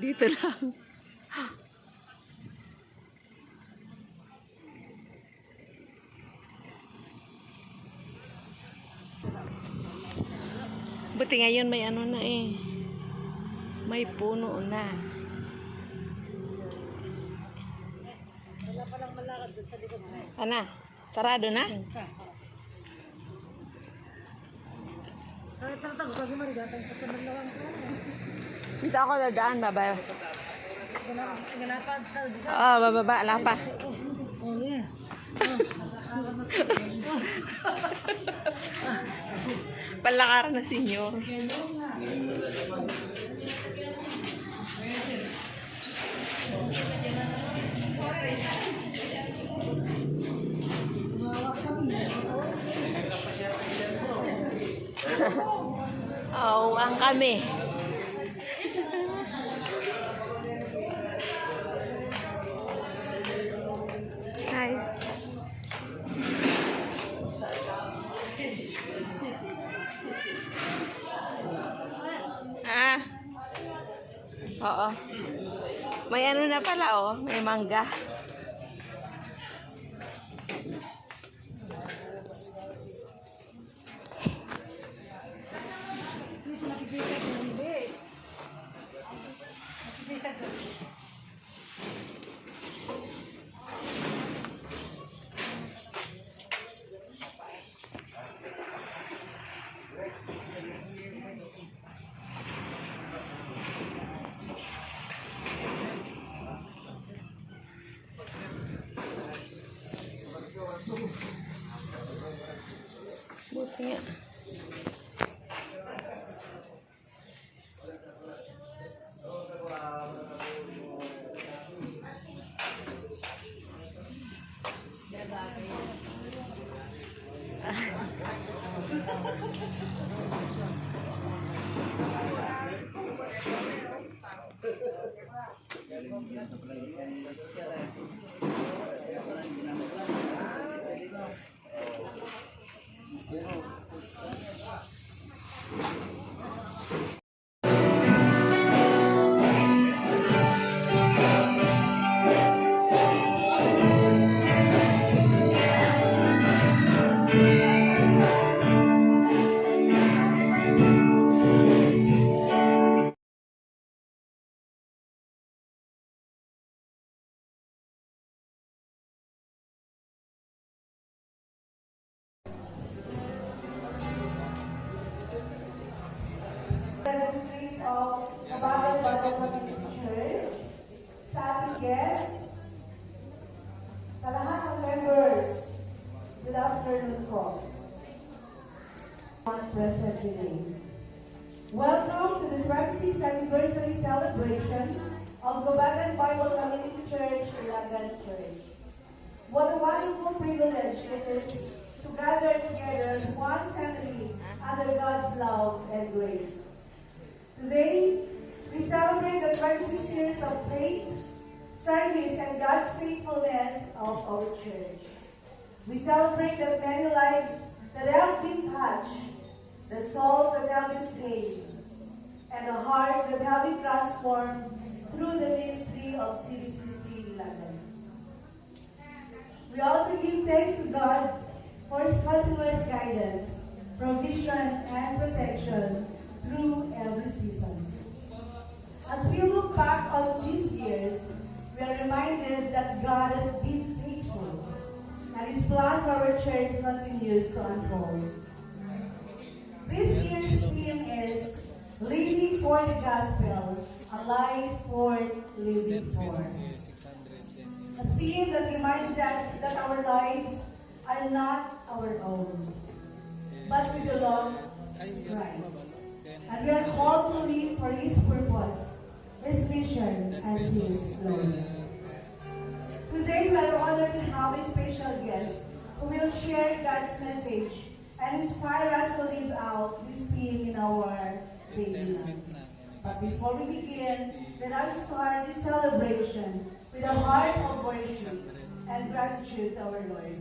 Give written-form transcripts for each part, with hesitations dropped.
Dito lang. Buti ngayon may ano na eh. May puno na. Wala pa lang malakad doon sa likod. Ana, sarado na? Kaya tatag, pag marigatang pa sa manlawang ko. Dito ako dadaan, baba. Galapad ka dito. Oo, bababa, lapa. Oh, yeah. Palakaran na senyor. Oh, ang kami. Hi. Ah. Oo. May ano na pala oh, may mangga. Buti nga. The streets of Kabagan Bible Church, sa ating guests, sa lahat ng members, good afternoon po. Present today. Welcome to the 26th anniversary celebration of Kabagan Bible Community Church, Ilagan Church. What a wonderful privilege it is to gather together as one family under God's love and grace. Today, we celebrate the 26 years of faith, service, and God's faithfulness of our church. We celebrate the many lives that have been touched, the souls that have been saved, and the hearts that have been transformed through the ministry of CBCC Ilagan. We also give thanks to God for His continuous guidance, provision, and protection through every season. As we look back on these years, we are reminded that God has been faithful, and His plan for our church continues to unfold. This year's theme is Living for the Gospel, a life worth living for. A theme that reminds us that our lives are not our own, but we belong to Christ. And we are called to live for His purpose, His mission, and His glory. Today we are honored to have a special guest who will share God's message and inspire us to live out this theme in our daily life. But before we begin, let us start this celebration with a heart of worship and gratitude to our Lord.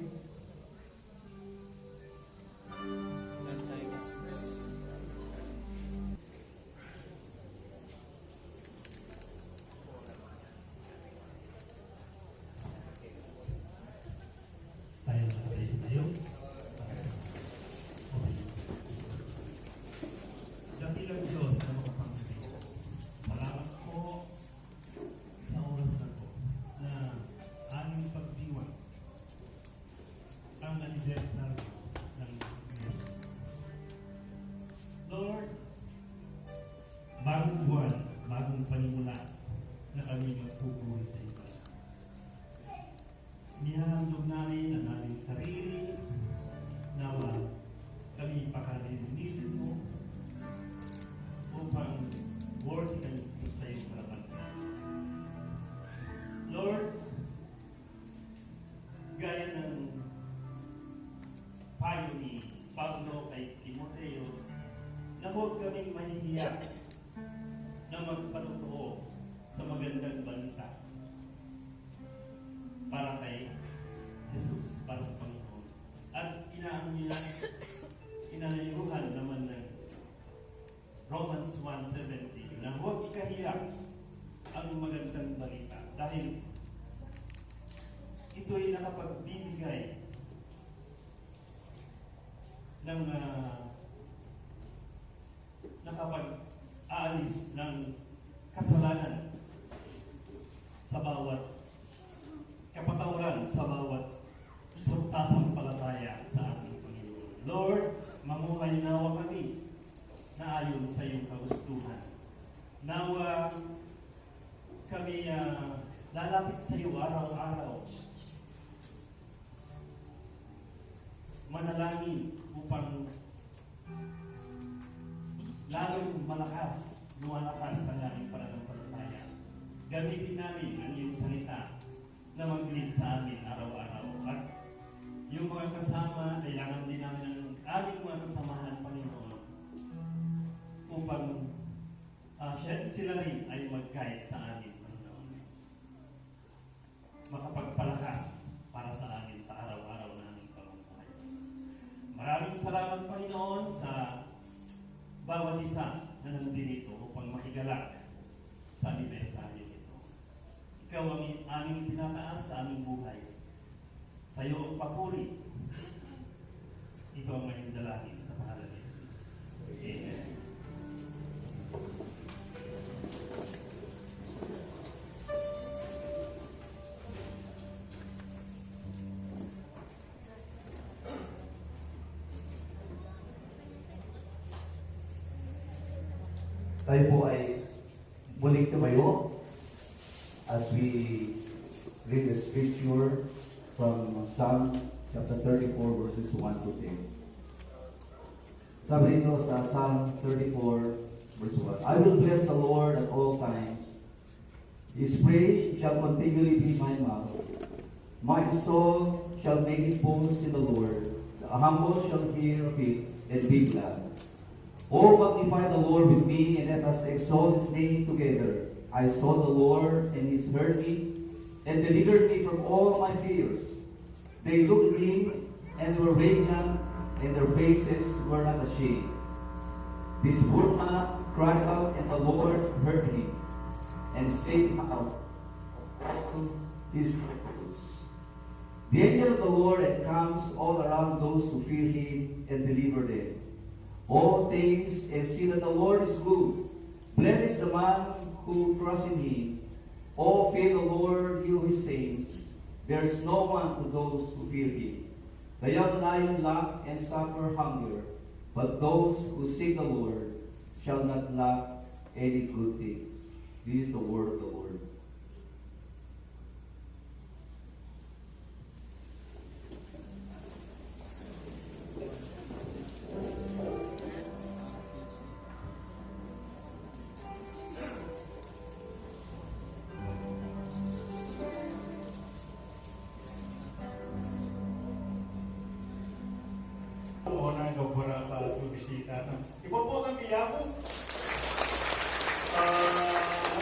ni Pablo kay Timoteo na huwag kaming mahihiya na magpatotoo sa magandang balita para kay Jesus, para sa Panginoon. At inanayuhan naman ng Romans 1:17 na huwag ikahiya ang magandang balita dahil ito'y nakapagbibigay ng nakapag-aalis ng kasalanan sa bawat kapatawaran sa bawat sasampalataya sa ating Panginoon. Lord, mamuhay nawa kami na ayon sa iyong kagustuhan. Nawa kami lalapit sa iyo araw-araw. Manalangin upang lalong lumalakas ang aming pananampalataya. Gamitin namin ang iyong salita na mag-lead sa amin araw-araw. At yung mga kasama, kailangan din namin ang aming mga kasamahan, Panginoon, upang sila rin ay mag-guide sa amin, Panginoon. Makapagpalakas para sa amin sa araw-araw na aming pamumuhay. Maraming salamat, Panginoon, sa bawat isa na nandito upang makigalak sa anibersaryo nito. Ikaw ang aming pinataas sa aming buhay. Sa iyo ang papuri. Ito ang mayong dalangin sa pangalan ni Jesus. Amen. Tayo po ay muling tumayo as we read the scripture from Psalm chapter 34 verses 1 to 10. Sabi dito sa Psalm 34 verse 1, I will bless the Lord at all times. His praise shall continually be in my mouth. My soul shall make its boast in the Lord. The humble shall hear of it and be glad. Oh, magnify the Lord with me, and let us exalt his name together. I sought the Lord, and he heard me, and delivered me from all my fears. They looked at him, and were radiant, and their faces were not ashamed. This poor man cried out, and the Lord heard him, and saved him out of all his troubles. The angel of the Lord encamps all around those who fear him, and deliver them. All things and see that the Lord is good. Blessed is the man who trusts in him. Oh, fear the Lord, you his saints. There is no one to those who fear him. The young lion lack and suffer hunger, but those who seek the Lord shall not lack any good thing. This is the word of the Lord. Iba po kami yabo.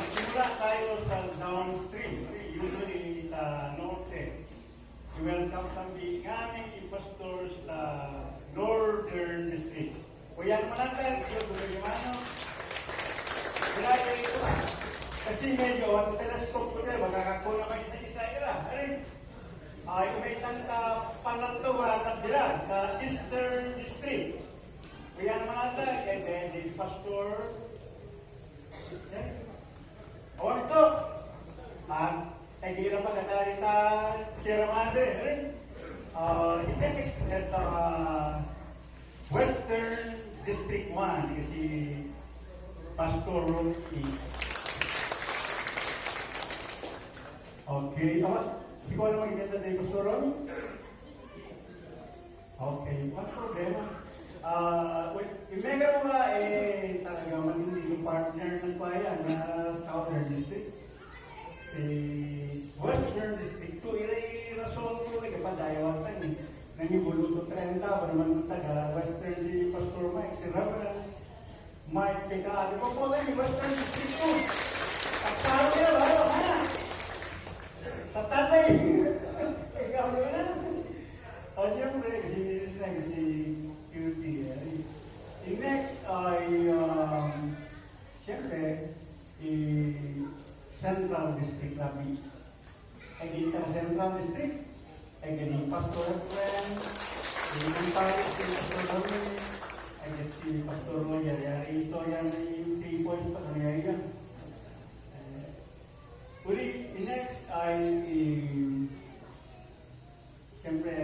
Simula tayo sa downstream, usually norte. Welcome kami aming impastors sa northern district. Kuya naman natin, yung ano. Kaya ito kasi medyo, ang telescope ko rin, magkakakuha naman isa-isa ira. Ay, umitan ka panatuwa na bilang sa eastern district. Kaya naman natin, kaya the pastor, awag to, ay di na pagkakarita, Sierra Madre, itik at Western District 1, kasi Pastor Rocky. Okay, siguro na magiging na Pastor Rocky? Okay, wala problema. Remember mo ba, talaga matindi yung partner ng bayan na Southern District? Western District 2, rason ko, kapadayawan tayo, nangibuluto tayo tayo tao naman taga Western si Pastor Mike, si Reverend Mike Picado. Kung po tayo, Western District 2. At tao nila, baro, ha? Sa tatay. Ikaw na. O siyempre, kasi QT. The next ay, siyempre, Central District Labi. Ay dito sa Central District, ay ganing Pastor Friend, ganing tayo si Pastor Dominic, ay si Pastor Roger, yari istorya na yung 3 points pa sa nangyayari. Uli, the next ay, siyempre,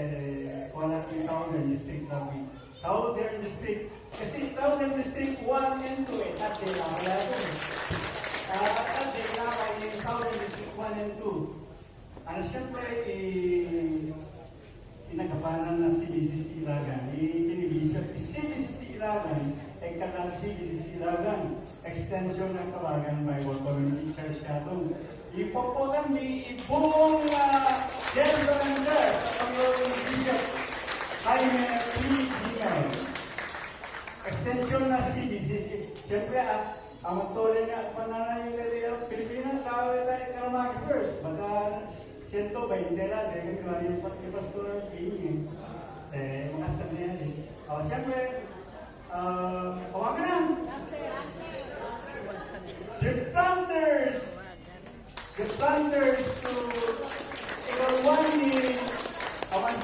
wala yung Southern District Labi. Southern District, kasi Southern District 1 and 2, at din na wala ito. At din na kay Southern District 1 and 2. Ano siyempre, inagapanan na si CBCC Ilagan. Tinibisyon, si CBCC Ilagan, ay kakang CBCC Ilagan, extension ng Kawagan Bible Community Church natin. Ipopotan ni ibong General Manager sa Panginoon Bishop Jaime P. Ginay. Extension na CBCC. Siyempre, ang magtuloy nga pananay ng Pilipinas, kawal tayo karamaki first. Baka 120 lang, dahil yung Pastor Pini. Mga sabi niya din. Siyempre, kawagan na. The Thunders to ikaw ni awan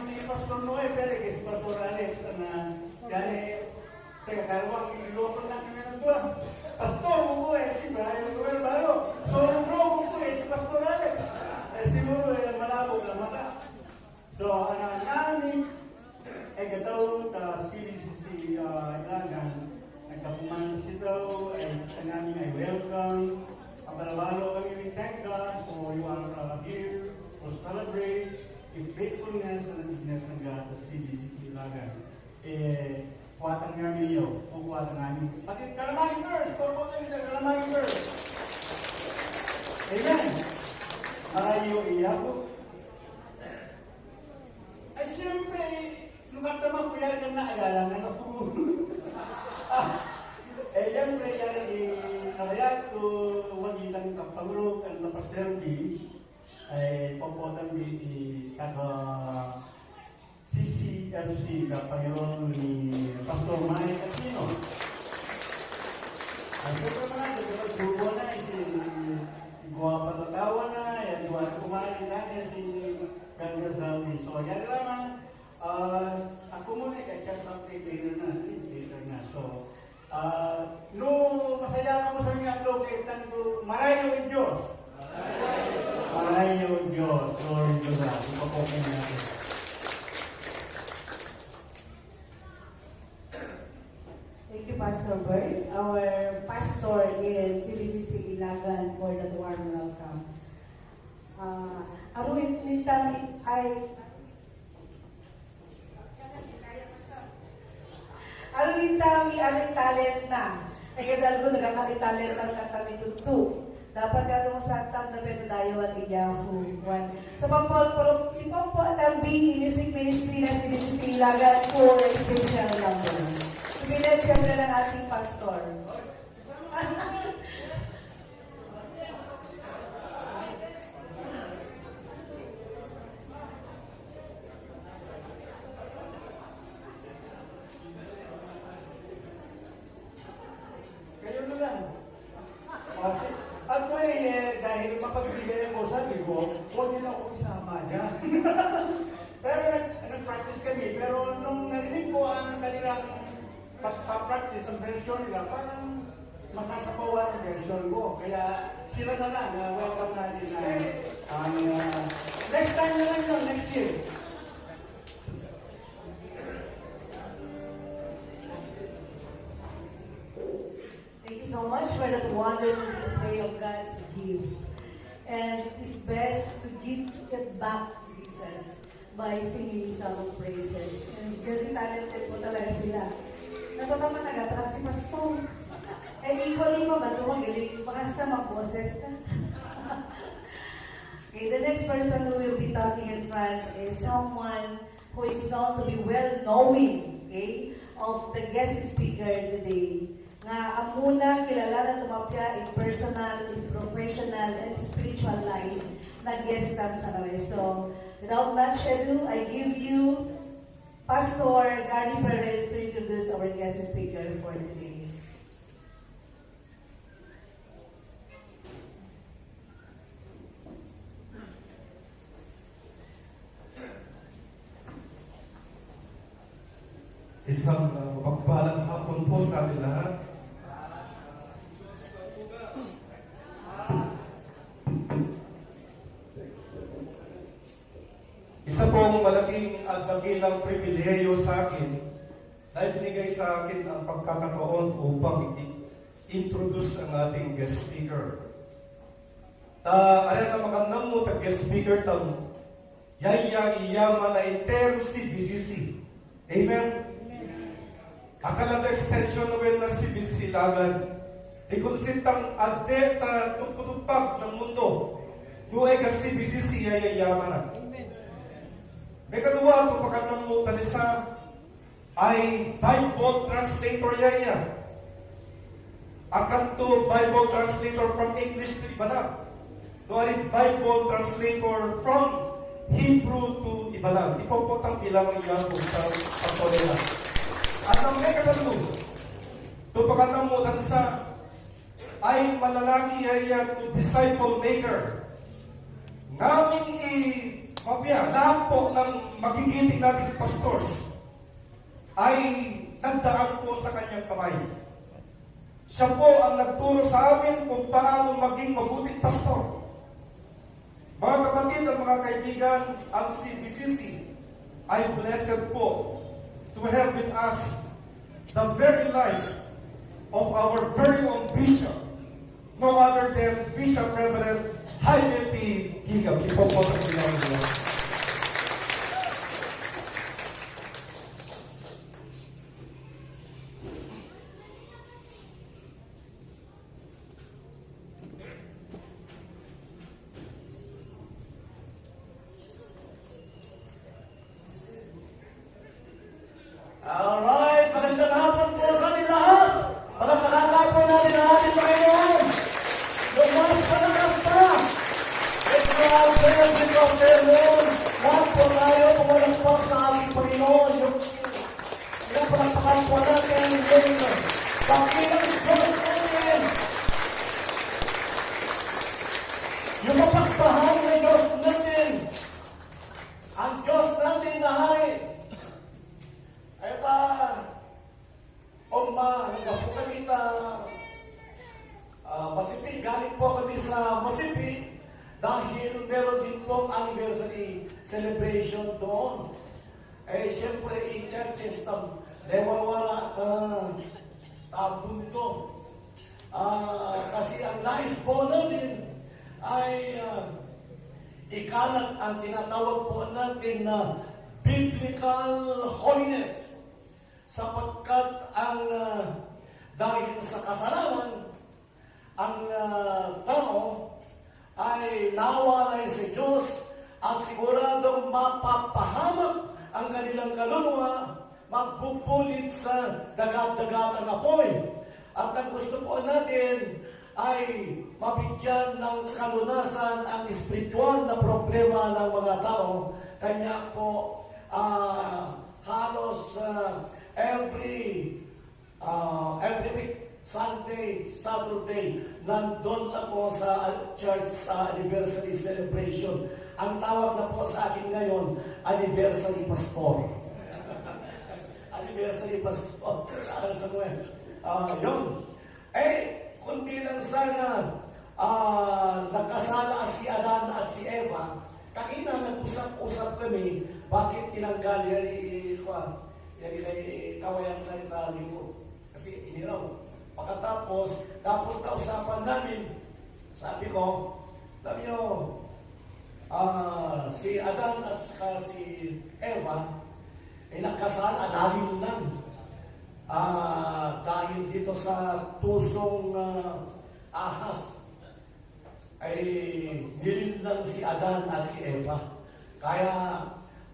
ni Pastor Noe, pero kay Pastor Alex, na yan sa kakalawang ilokon lang kami ng doon. Pastor mo po si Brian Noel Baro. So, bro mo po si Pastor Alex. Siguro malabo na mata. So, namin ay gataw ta CBCC Ilagan. Nagkapuman si daw ay namin ay welcome. Palabalo kami, we thank God for you are here to celebrate the faithfulness and the goodness of God sa CBCC Ilagan. Kuwatan nga niyo, kuwatan namin. Pati kalamang verse, kuwatan nila kalamang verse. Amen. Ayaw iyaw. Ay siyempre, lukat naman po yan ang naalala na na-fool. Siyempre, yan nakayat ko wagitan kapamurok ang napaserbi ay papotan di CCFC na Panginoon ni Pastor Mike Aquino. Ang siyempre mga subo na guwa patatawa na yan guwa kumain natin si Gandra Salvi. So yan naman ako muna kaya sa later na. So no masaya mo sa mga kay tanto marayo ang Diyos. Marayo ang Diyos. Glory to God. Ipapokin natin. Thank you, Pastor Bert. Our pastor in CBCC Ilagan for the warm welcome. Aruin nitang ay Aruin aming talent na. Ay kadal ko nagkakalitalent ang katami tutu. Dapat ka mo sa tag na pedayo at iyafu. Sa pampol, ipampo at ang music ministry na CBCC Ilagan for a special number. Bilang siyempre ng ating pastor. Kayo na lang. At dahil mapagbigay ako, sabi ko, huwag niyo na ako isama dyan. Pero nag-practice kami. Pero nung narinig ko ang kanilang practice ang version nila, parang masasapawan ang version ko. Kaya sila na lang, welcome natin na next time na lang yun, next year. Thank you so much for that wonderful display of God's gift. And it's best to give it back to Jesus by singing some of praises. And very talented po talaga sila. Natataman nagatras si Pastor. Equally pa ba ito magaling? Baka mag-boses na. Okay, the next person who will be talking in front is someone who is known to be well-knowing, okay, of the guest speaker today. Nga amuna kilala na tumapya in personal, in professional, and spiritual life na guest tam sa kami. So, without much ado, I give you Pastor Gary Perez to introduce our guest speaker for today. Isang mapagpalang hapon po sa ating lahat. Isa pong malaking at dakilang pribileyo sa akin na ibinigay sa akin ang pagkakataon upang introduce ang ating guest speaker. Ayan ang makandang mo ta guest speaker tam yaya iyama na intero si BCC. Amen? Akala na extension na na si BCC lagan. Ikonsintang adeta tuputupag ng mundo. Nuay ka si BCC yayayama na. May kadua ito pakandang mo tanisa ay Bible translator yaya. Akan to Bible translator from English to Ibalag. Nuay Bible translator from Hebrew to Ibalag. Ikaw po tang ilang ilang sa pagpodela. At ang may katanong, ito pakandang mo tanisa ay malalaki ay to disciple maker. Ngaming lahat po ng magigiting nating pastors ay nagdaan po sa kanyang kamay. Siya po ang nagturo sa amin kung paano maging mabuting pastor. Mga kapatid at mga kaibigan, ang CBCC ay blessed po to have with us the very life of our very own bishop, no other than Bishop Reverend Jaime P. Higam. Ito po sa pinag-iwan. Alright, magandang hapon po sa ating lahat. Palakpakan po natin ang ating Panginoon. Lumas pa na kasta. Let's go out there and pick up their Lord. Lahat po tayo pumalakpak sa ating Panginoon. Yung palakpakan po natin yung pakilang Diyos natin. Yung mapagpahan ng Diyos natin. Ang Diyos natin na hari. Ay pa, nagkaso kami sa Masipi. Galing po kami sa Masipi dahil meron din pong anniversary celebration doon. Eh, siyempre, i-churches tam, lewala bundo. Kasi ang nais po namin ay ikalat ang tinatawag po natin na biblical holiness. Sapagkat ang dahil sa kasalanan, ang tao ay nawalay sa Diyos at siguradong mapapahamak ang kanilang kaluluwa, magpupulit sa dagat-dagat ang apoy. At ang gusto po natin ay mabigyan ng kalunasan ang espiritual na problema ng mga tao. Kanya po, halos every week, Sunday, Saturday, nandun ako sa church sa anniversary celebration. Ang tawag na po sa akin ngayon, anniversary pastor. Anniversary pastor. Samuel. Yun. Kundi lang sana nagkasala si Adan at si Eva. Kanina nag-usap-usap kami, bakit tinanggal yan kawayan na rin na linggo. Kasi iniraw. Pagkatapos, tapos kausapan namin, sabi ko, sabi nyo, si Adan at si Eva, ay nagkasal, adalin lang. Dahil dito sa tusong ahas, ay nilinlang si Adan at si Eva. Kaya,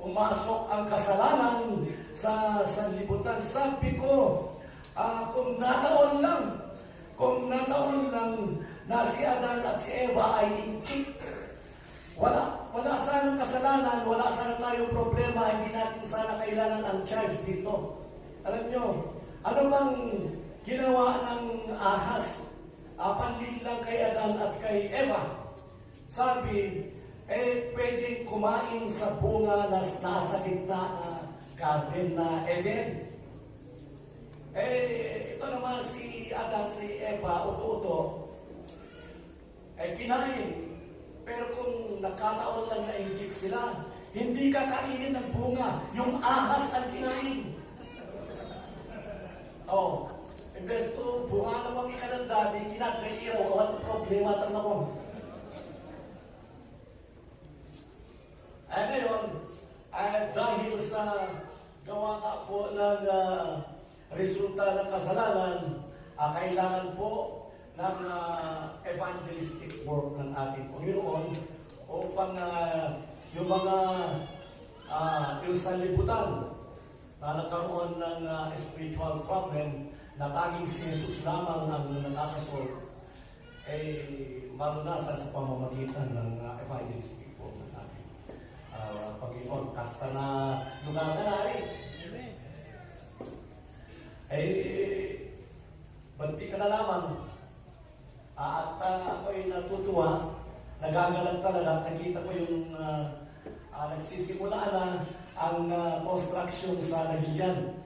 pumasok ang kasalanan sa sanlibutan. Sabi ko, kung nataon lang na si Adan at si Eva ay inchik, wala sanang kasalanan, wala sana tayong problema, hindi natin sana kailangan ang charge dito. Alam nyo, ano bang ginawa ng ahas? Panlin lang kay Adan at kay Eva. Sabi, pwedeng kumain sa bunga na nasa gitna na garden na Eden. Ito naman si Adan, si Eva, uto-uto, kinain. Pero kung nakataon lang na injik sila, hindi ka kainin ng bunga, yung ahas ang kinain. Imbes to, bunga naman ka ng dadi, kinagkairaw, walang problema tan ako. Ngayon, dahil sa gawa ka po ng resulta ng kasalanan, kailangan po ng evangelistic work ng ating Panginoon upang yung mga yung sanlibutan na nagkaroon ng spiritual problem na tanging si Jesus lamang ang nakakasolve marunasan sa pamamagitan ng evangelistic work ng ating Panginoon. Kasta na lugar na banti ka na lamang. At ako'y natutuwa, nagagalak talaga, nakita ko yung nagsisimula na ang construction sa Nagilian.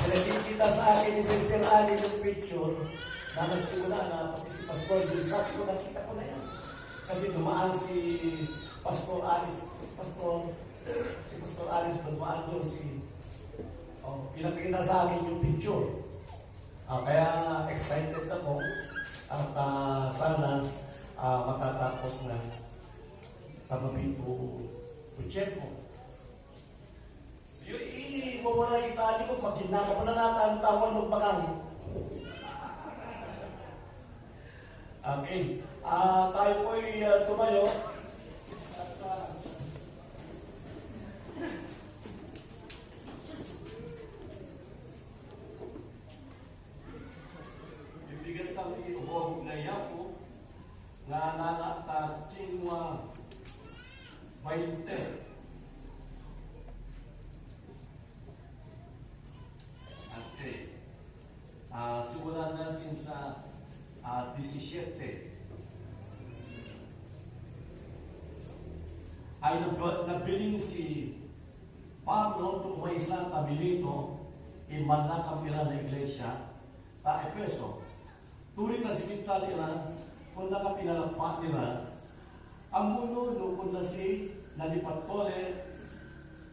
Pinagkikita sa akin ni Sister Annie yung picture na nagsimula na pati si Pastor Jules. Sabi ko, nakita ko na yan. Kasi dumaan si Pastor Alice, si Pastor Alice, dumaan doon pinakita sa akin yung picture. Kaya excited ako at sana matatapos na tababi ko project mo. Yung mawala yung tali ko, pag ginaka mo na natin, tawag magpakang. Okay. Tayo po'y tumayo. At bibigyan kang iuhog na yapo na nanatating 20. Okay. Simulan natin sa 17. Ay nabiling si Pablo tungkol isang Abilito iman na kapila na iglesia ta Efeso. Turing na simita nila kung nakapinalapa nila ang mundo kung na si nalipatole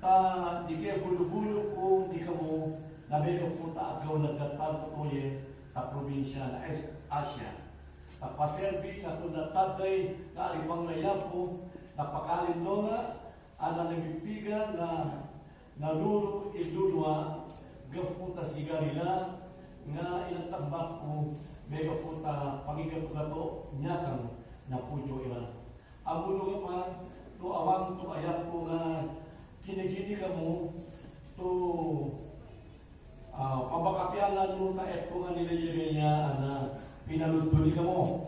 ta di kaya bulu-bulu kung di ka mo nabego po ta agaw nagkatag tuye ta probinsya na Asia. Paserbi na kung natagay na alimang nayapo napakalin do nga ang nagbibigan na naluro ilulwa gapunta sigarila nga inatambak ko mega punta pagigat ko niya kang napudyo ilan. Ang mulo pa to awang to ayat ko nga kinigini ka mo to pabakapianan mo na et ko nga nilayagay niya na pinaluduli ka mo.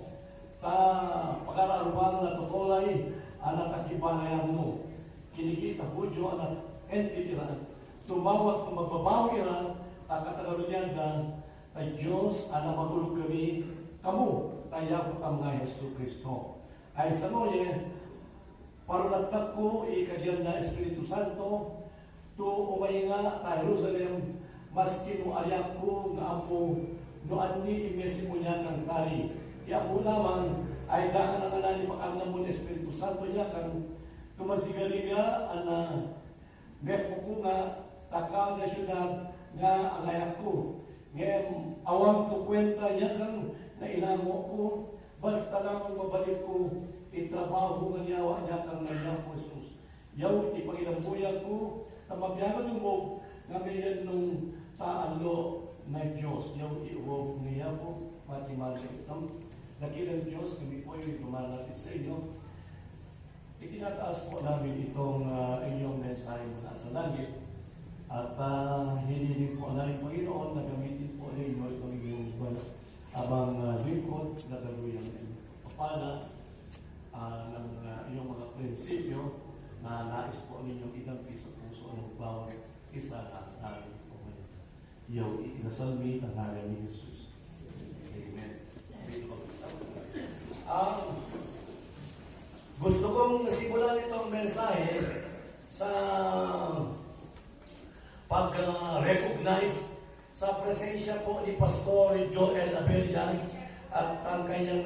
Pagkararuban na to kolay anak takipanayan mo. Kinikita budyo anak entity na tumawat kung magbabawi na takatagaluyan na Diyos anak magulog kami kamu tayo ka mga Yesu Kristo. Ay sa moye parulatak ko ikagyan na Espiritu Santo to umay nga ta Jerusalem maski no ayak ko nga apo no anni imesi mo niya kang kali. Kaya po naman ay daan ang anani makam mo Espiritu Santo niya kang tumasigaliga ana meko ko nga taka na syudad nga ang ayak ko. Ngayon, awang ko kwenta niya kang nainamo ko, basta lang mabalik ko, itrabaho nga niyawa niya kang nangyang ko Jesus. Yaw, ipagilambuyan ko, na mabyagan yung mo, nga mayan nung taalo na Diyos. Yaw, iuwag niya po, mati-mati itong. Nakilang Diyos, kami po yung dumanapit sa inyo. Tinataas po namin itong inyong mensahe mula sa langit. At hinihiling po namin Panginoon na gamitin po ninyo itong inyong abang lingkod na gagawin ng kapala ng iyong mga prinsipyo na nais po ninyong idampi sa puso ng bawat isa at namin po ngayon. Iyaw ikinasalmi ang ngalan ni Jesus. Amen. Gusto kong simulan itong mensahe sa pag-recognize sa presensya po ni Pastor Joel Abelian at ang kanyang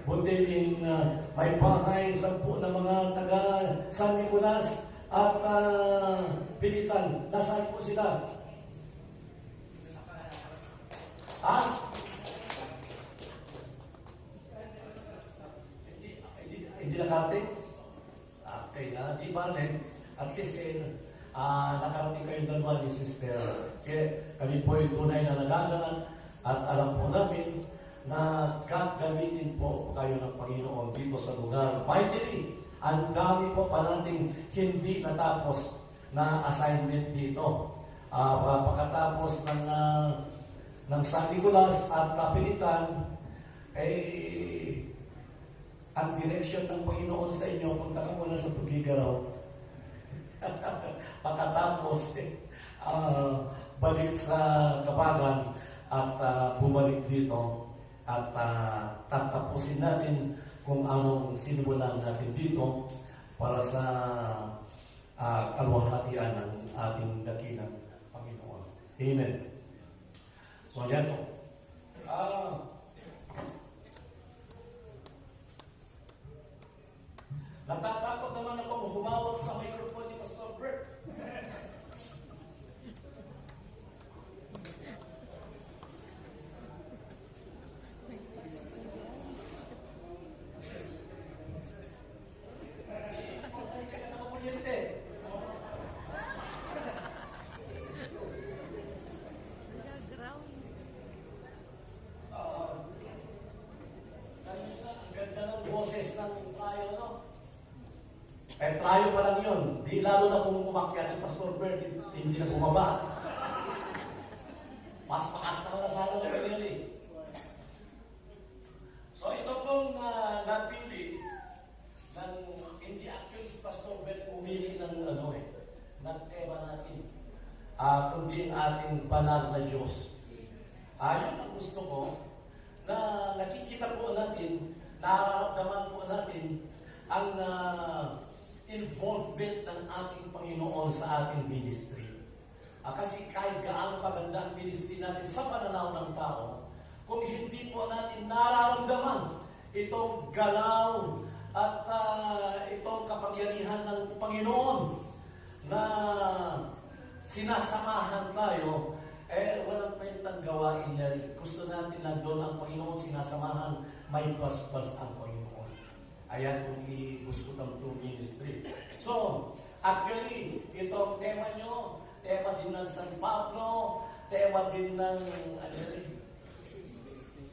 butiling may bahay sa po ng mga taga San Nicolas at Pilitan. Nasaan po sila? Hindi nakarating? Okay na, di ba rin? At least nakarating kayo dalawa ni Sister. Kaya kami po yung tunay na nagagalan at alam po namin na gagamitin po kayo ng Panginoon dito sa lugar. Finally, ang dami po pa nating hindi natapos na assignment dito. Pagkatapos ng San Nicolas at Kapilitan, ang direction ng Panginoon sa inyo, punta ka muna sa Tugigaraw. Pagkatapos, balik sa Kabagan at bumalik dito at tatapusin natin kung anong sinimulan natin dito para sa kalwahatian ng ating dakilang Panginoon. Amen. So, yan po. Natatakot naman ako humawak sa microphone ni Pastor Bert. Tayo pa lang yun. Di lalo na kung umakyat si Pastor Bert, hindi na bumaba. Mas pakas na wala sana na ganyan eh. So ito pong napili ng hindi actually si Pastor Bert umili ng ng tema natin. Kundi ang ating banal na Diyos. Yun ang gusto ko na nakikita po natin, nararamdaman po natin ang involvement ng ating Panginoon sa ating ministry. Kasi kahit gaano kaganda ang ministry natin sa pananaw ng tao, kung hindi po natin nararamdaman itong galaw at itong kapangyarihan ng Panginoon na sinasamahan tayo, walang kwentang gawain niya. Gusto natin na doon ang Panginoon sinasamahan, may bas-bas ang Panginoon. Ayan kung i-gusto ng true ministry. So, actually, itong tema nyo, tema din ng San Pablo, tema din ng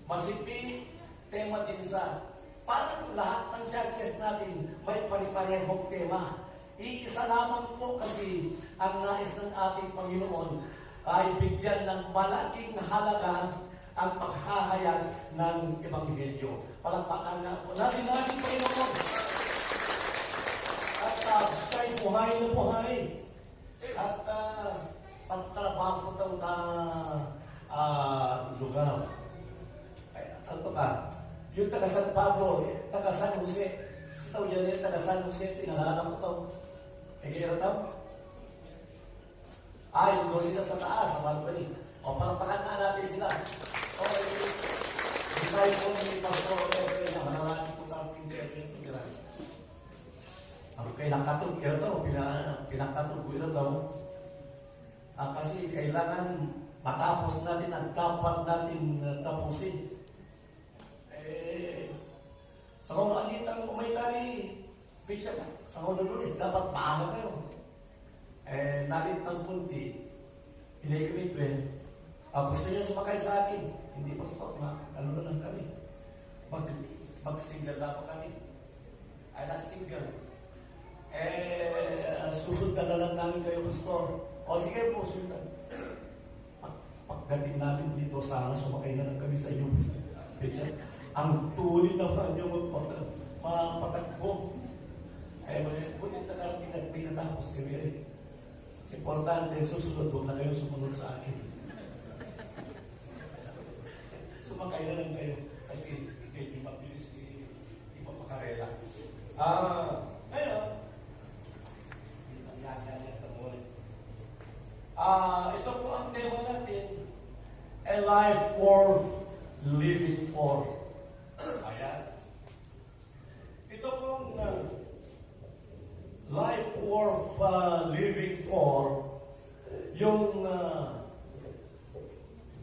Masipi, tema din sa parang lahat ng churches natin may pari-parehong tema. Iisa lamang po kasi ang nais ng ating Panginoon ay bigyan ng malaking halaga ang paghahayag ng Ebanghelyo. Palakpakan na po natin natin Panginoon. At siya'y buhay na buhay. At pagtrabaho itong lugar. Ano ka? Yung taga San Pablo, taga San Jose. Ito yan taga San Jose, pinangalan ko ito. Kaya ito? Yung doon sila sa taas, sa balcony. O palakpakan na natin sila. Disciple ni Pastor Efren na manalaki ko kaming Efren. Okay, nakatog ito, pinakatog ko ito. Kasi kailangan matapos natin ang dapat natin tapusin. Sa mga anitang umaytari, Bishop, sa mga Lunes, dapat maaga kayo. Nalit ng punti, pinay-commitment, gusto niyo sumakay sa akin, hindi pa stop, ano na lang kami. Mag-single na po kami. Ay, na-single. susundan na lang namin kayo, Pastor. O sige po, sundan. Pagdating namin dito, sana sumakay na lang kami sa iyo, Bishop. Ang tuloy naman yung mapatagpo. Ay, buti na lang pinatapos kami rin. Importante, susunod doon na kayo sumunod sa akin. Sumakay na lang kayo. Kasi hindi mabilis, hindi mapakarela. Ngayon, ito po ang tema natin, a life worth living for. Ayan. Ito pong life worth living for, yung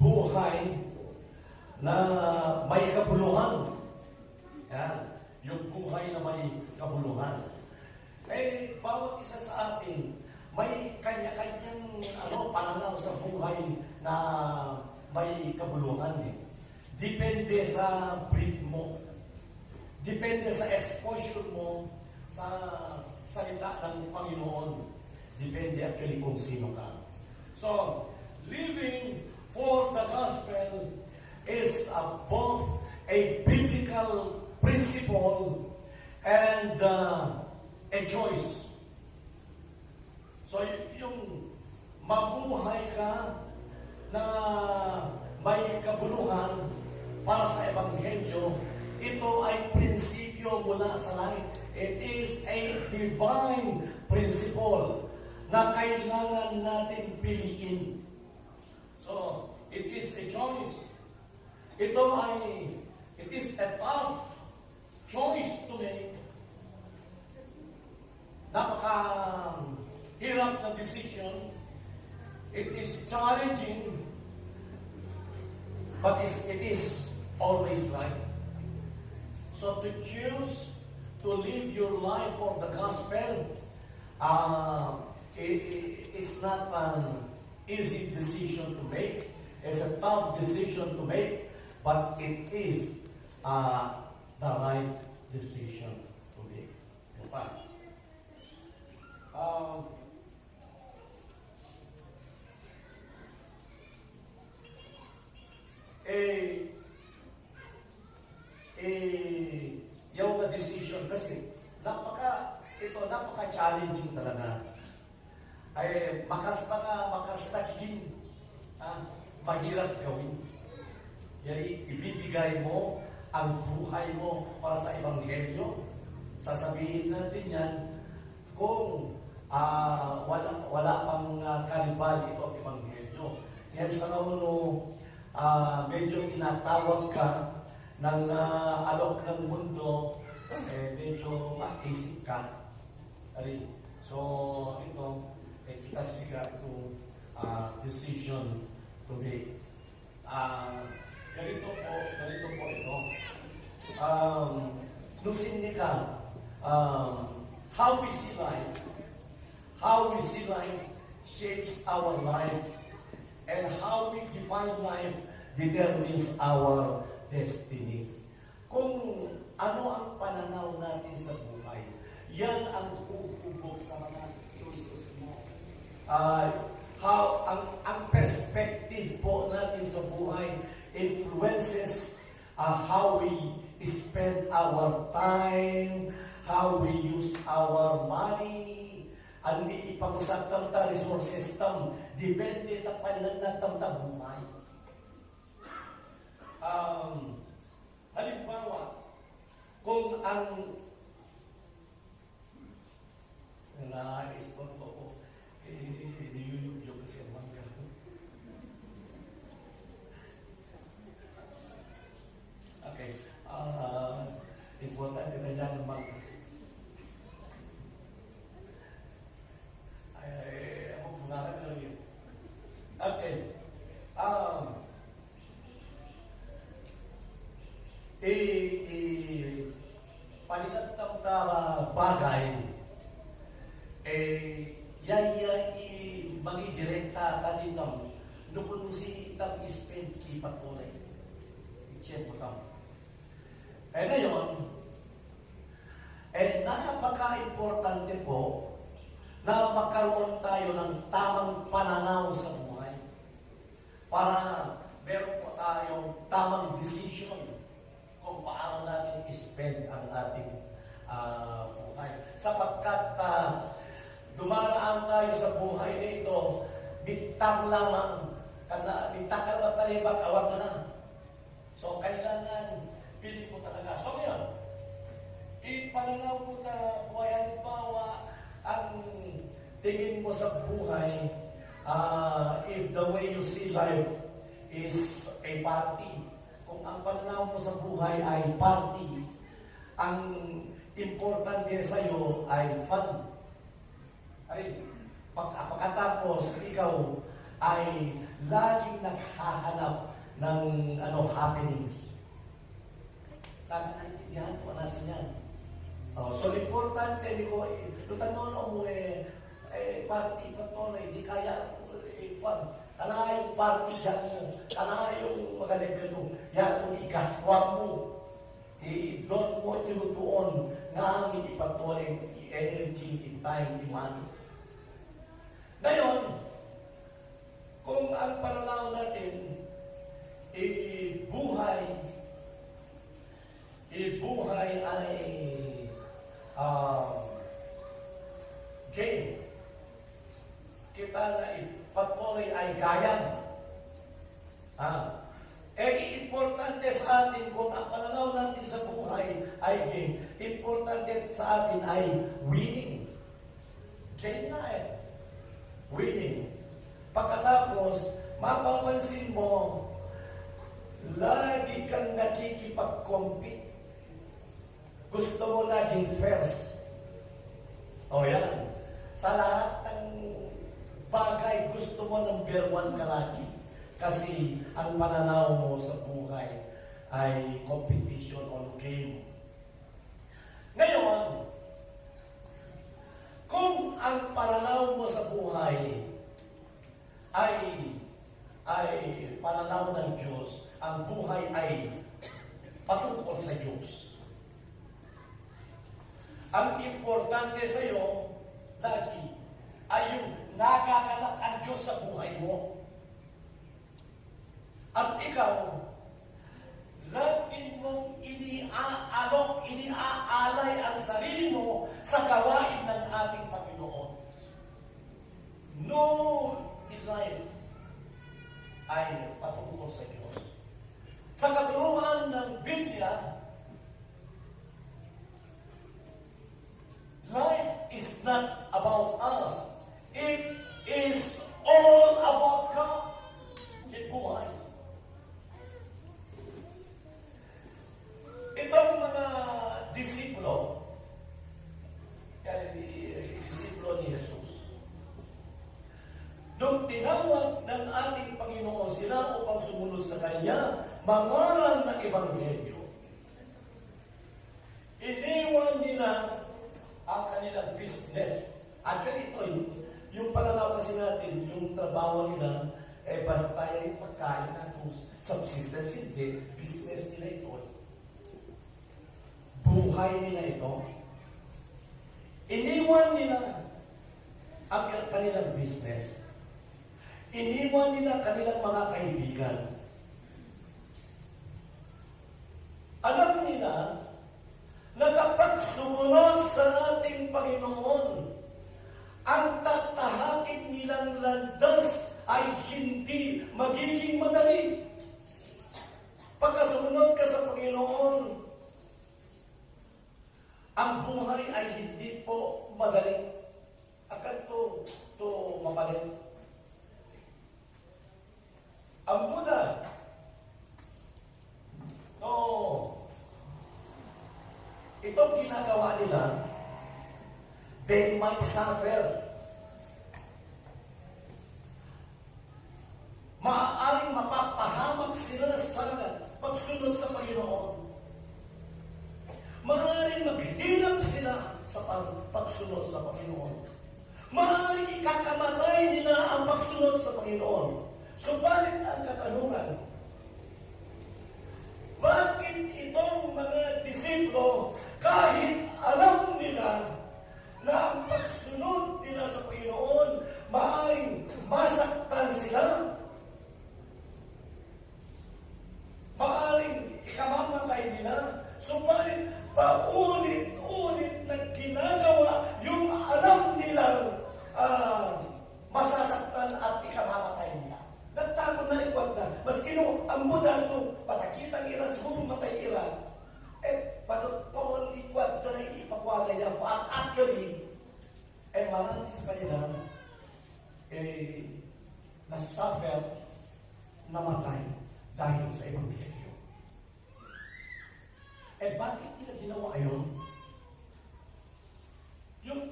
buhay na may kabuluhan. Ayan. Yung buhay na may kabuluhan. Eh, bawat isa sa atin, may kanya-kanyang pananaw sa buhay na may kabuluhan. Depende sa breed mo. Depende sa exposure mo sa salita ng Panginoon. Depende actually kung sino ka. So, living for the gospel is both a biblical principle and a choice. So, yung mabuhay ka na may kabuluhan para sa Ebanghelyo, ito ay prinsipyo mula sa langit. It is a divine principle na kailangan natin piliin. So, it is a choice. It is a tough choice to make. Napaka-hirap na decision. It is challenging, but it is always right. So to choose to live your life for the gospel, it's not an easy decision to make. It's a tough decision to make, but it is the right decision to make. In fact, yung decision kasi napaka-challenging talaga. Ay makastakigin, mahirap gawin. Yan, ibibigay mo ang buhay mo para sa Ebanghelyo. Sasabihin natin yan kung wala pang kanibal ito ang Ebanghelyo. Yan sa nauno, medyo tinatawag ka ng alok ng mundo, medyo mag-isip ka. So, ito, kita siya to decision to make. Ganito po ito. Lusin ka, how we see life shapes our life, and how we define life determines our destiny. Kung ano ang pananaw natin sa buhay, yan ang hubog sa mga choices mo. Ang perspective po natin sa buhay influences how we spend our time, how we use our money, ang ipag-usap ta resources tam, depende ta pananatam ta buhay. Halimbawa, kung ang na-respond ko, niyuyugyog kasi ang mangga. Okay. Importante na yan ang mangga. Ako punaran na rin. Okay. Palinatang bagay, yaya magidirekta kanitang nukun si itang spend ipatuloy. I-check mo tamo. Ngayon, napaka-importante po na magkaroon tayo ng tamang pananaw sa buhay. Para meron po tayong tamang decision kung paano natin spend ang ating buhay. Sapagkat dumaraan tayo sa buhay nito, bitang lamang, bitang ka naman talibag, awag na na. So, kailangan, pili po talaga. So, ngayon, ipananaw po na buhay, halimbawa, ang tingin mo sa buhay, if the way you see life is a party, kung ang pananaw mo sa buhay ay party, ang importante sa iyo ay fun. Ay, pagkatapos ikaw ay laging naghahanap ng happenings. Naiintindihan po natin yan. So, importante, ko, tanong mo party pa to, hindi kaya fun. Kana yung party dyan mo, kana yung magaling mo, yan kung ikaswap mo. Doon mo tinutuon na ang ipatuloy, energy, time, money. Ngayon, kung ang pananaw natin, buhay ay game. Kita na patuloy ay gayam. Importante sa atin kung ang pananaw natin sa buhay ay game. Importante sa atin ay winning. Game na winning. Pagkatapos, mapapansin mo, lagi kang nakikipag-compete. Gusto mo laging first. O yan. Sa lahat ng bagay, gusto mo number 1 ka lagi. Kasi ang pananaw mo sa buhay ay competition on game. Ngayon, kung ang pananaw mo sa buhay ay pananaw ng Diyos, ang buhay ay patungkol sa Diyos. Ang importante sa iyo, lagi, ay yung nakakalak ang Diyos sa buhay mo. At ikaw, lagi mong iniaalay ang sarili mo sa gawain ng ating Panginoon. No in life ay patungkol sa Diyos. Sa katuruan ng Biblia, life is not about us. It is all about God. Buhay. Itong mga disipulo ni Jesus, nung tinawag ng ating Panginoon sila upang sumunod sa Kanya, mangaral ng Ebanghelyo, iniwan nila ang kanilang business. Actually, ito yung pananaw kasi natin, yung trabaho nila, basta yung pagkain na kung subsistence, hindi, business nila ito. Buhay nila ito. Iniwan nila ang kanilang business. Iniwan nila kanilang mga kaibigan. Alam nila na kapag sumunod sa ating Panginoon, ang tatahakin nilang landas ay hindi magiging madali. Pagka sumunod ka sa Panginoon, ang buhay ay hindi po madali. Agad to mapalit. Ang Buddha, itong ginagawa nila, they might suffer. Maaaring mapapahamak sila sa pagsunod sa Panginoon. Maaaring maghirap sila sa pagsunod sa Panginoon. Maaaring ikakamatay nila ang pagsunod sa Panginoon. Subalit ang katanungan, bakit itong mga disipulo, kahit alam nila na ang pagsunod nila sa pamilya ko. At actually, marami sa kanila, nasuffer, namatay dahil sa Ebanghelyo. Bakit nila ginawa yun? Yung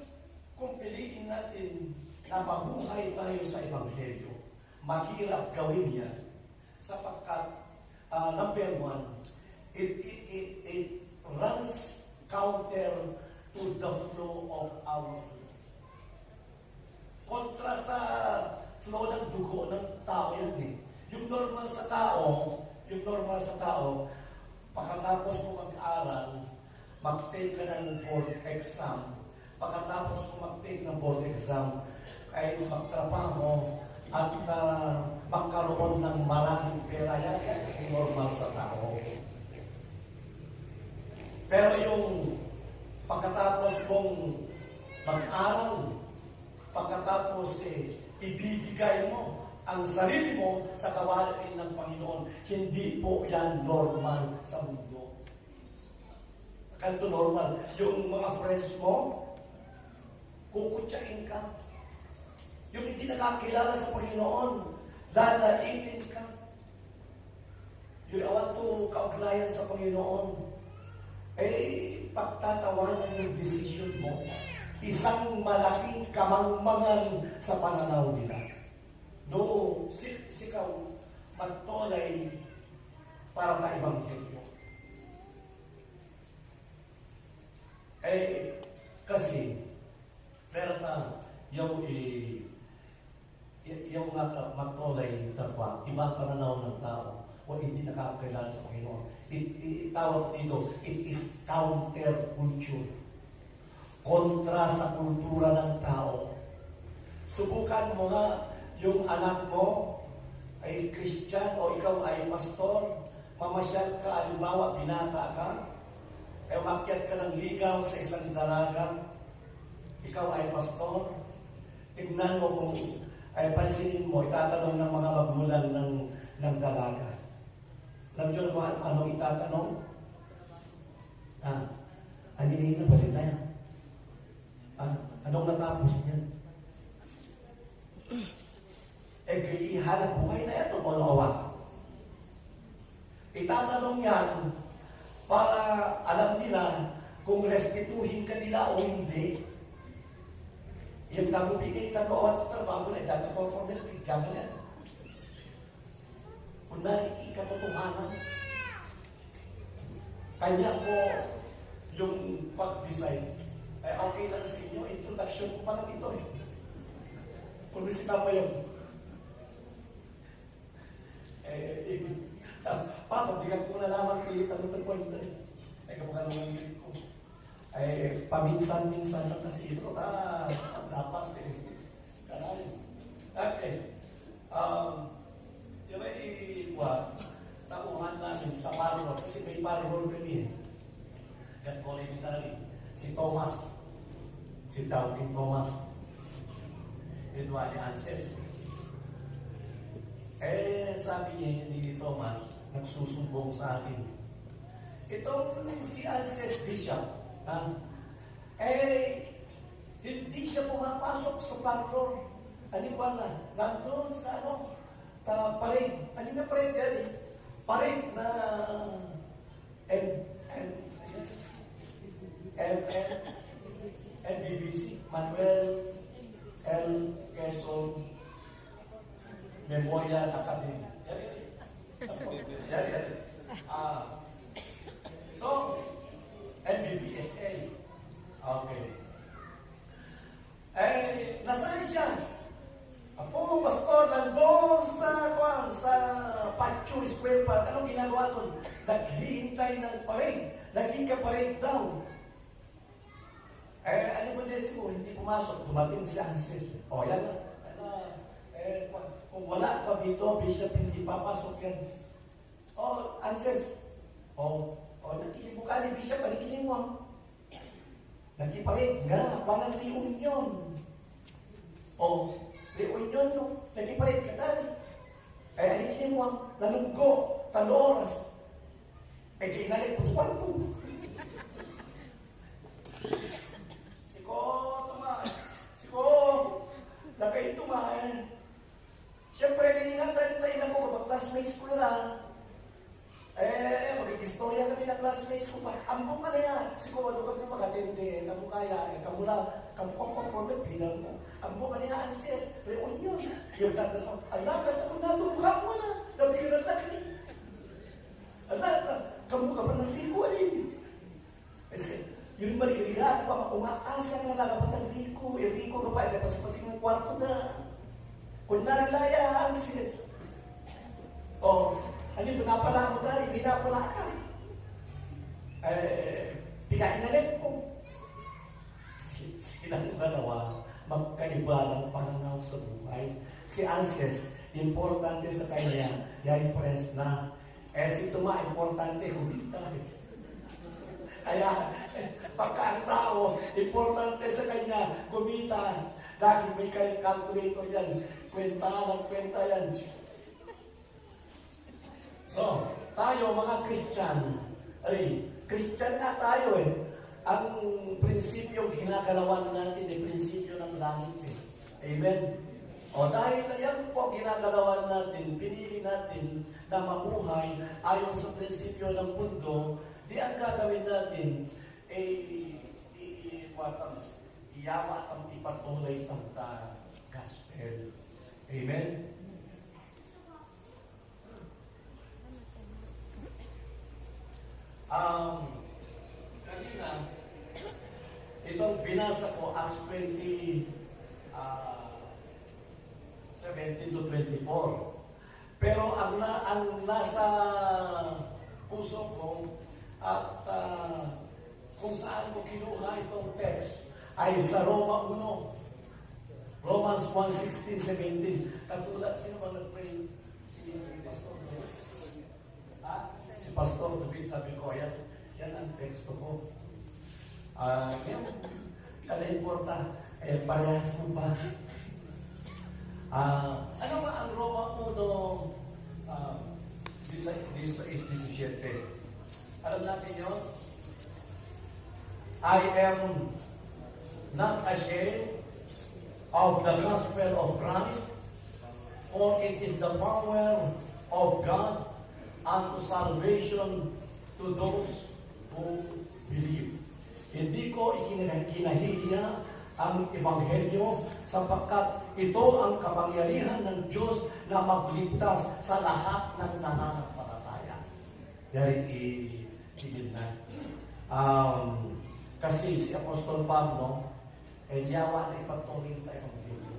kung piliin natin na mabuhay tayo sa Ebanghelyo, mahirap gawin yan sapagkat number one, it runs counter to the flow of our flow. Kontra sa flow ng dugo ng tao yan eh. Yung normal sa tao, pagkatapos mo mag-aral, mag-take ka ng board exam. Pagkatapos mo mag-take ng board exam, ay magtrabaho at magkaroon ng maraming pera. Yan ay normal sa tao. Pero yung pagkatapos mong mag-aral, pagkatapos ibibigay mo ang sarili mo sa kawalan ng Panginoon, hindi po yan normal sa mundo. Kanto normal. Yung mga friends mo, kukutsain ka. Yung hindi nakakilala sa Panginoon, lalaitin ka. Yung awan to kaugnayan sa Panginoon, pagtatawanan yung decision mo. Isang malaking kamangmangan sa pananaw nila. No, sikaw magtolay para sa Ebanghelyo. Kasi, pero yung magtolay tapwa, ibang pananaw ng tao o hindi nakakilala sa Panginoon. Itawag dito, it is counterculture. Kontra sa kultura ng tao. Subukan mo nga yung anak mo ay Christian o ikaw ay pastor, mamasyal ka, halimbawa, binata ka, umakyat ka ng ligaw sa isang dalaga, ikaw ay pastor, tignan mo kung pansinin mo, itatanong ng mga magulang ng dalaga. Alam nyo naman anong itatanong? Aninin na ba rin na yan? Anong natapos niyan? Ihanap buhay na ito o nawa. Itatanong yan para alam nila kung respetuhin ka nila o hindi. If nabibigay ka doon at trabaho na dati ko for them, gano'n yan. Kung nakikita katotohanan, kanya ko yung pag-design. Okay lang sa inyo, introduction ko pa lang ito eh. Kung bisita pa yun. Pabigyan ko na lamang pilit ang ito points na rin. Kapag anong pilit ko. Paminsan-minsan lang kasi ito. Dapat eh. Kanayin. Okay. Yung ay nakuhan namin sa paribol. Kasi may paribol kami eh. Yan elementary. Si Thomas. Si Doubting Thomas. Yun wali Anses. Sabi niya, hindi ni Thomas, nagsusumbong sa akin. Itong si Anses Bishop, hindi siya pumapasok sa patrol. Wala. Nandun sa parade. Na parade yan eh. Parade na MBBC, Manuel L. Quezon Memorial Academy. So, MBBSA. Okay. Nasaan siya? Ako, pastor, nandun sa Patio Square Park. Anong ginagawa doon? Naghihintay ng parade. Naghiga-parade daw. Ano mo desimo? Hindi pumasok. Dumating si Anses. Yan na. Kung wala pa dito, Bishop, hindi papasok yan. Anses. Nakikinig mo ka ni Bishop, nakikinig mo. Nakipalit nga, parang reunion. Reunion, no? Nakipalit ka dali. Nakikinig mo, nanunggo, taloras. Kainalik po, kwanto. classmates ko pa, ambo ka na yan. Siguro ka na magatindi, ambo kaya, kamula, kampong bilang mo. Ambo ka na yan, sis, reunion. Yung tatas mo, alam ka, natumukha mo na, nabi ka na laki. Alam, kamu ka pa ng liko rin. Kasi, yung maligalihan pa, umaasa nga lang kapag ng liko, yung liko ka pa, pasipasing ng kwarto na. Kung narilaya, sis. O, ano yung pinapala mo tayo, pinapala ka. Pinainalit ko. Silang dalawa, magkaiba ng pananaw sa buhay. Si Anses, importante sa kanya, yung friends na. Si Tuma, importante, kumita. Kaya, pagka ang tao, importante sa kanya, kumita. Lagi may calculator yan. Kwenta yan. So, tayo mga Christian na tayo eh. Ang prinsipyo ginagalawan natin ay prinsipyo ng langit eh. Amen? O dahil na yan po ginagalawan natin, pinili natin na mamuhay ayon sa prinsipyo ng mundo, di ang gagawin natin iyawa at ipatuloy ang gospel. Amen? Kanina, itong binasa ko, Acts 20, 17 to 24. Pero ang nasa puso ko at kung saan ko kinuha itong text ay sa Roma 1. Romans 1:16-17. Katulad, sino ba nag-pray? Si Pastor. Si Pastor, sabi ko, yan ang teksto ko. Yan, kala-importa, parehas mo ba? Ano ba ang Roma 1:17? Alam natin yun? I am not ashamed of the gospel of Christ, for it is the power of God unto salvation to those who believe. Hindi ko ikinahihiya ang Ebanghelyo sapagkat ito ang kapangyarihan ng Diyos na magligtas sa lahat ng nananampalataya. Dari itigil na. Kasi si Apostol Pablo yawa na ipagtuloy sa Ebanghelyo.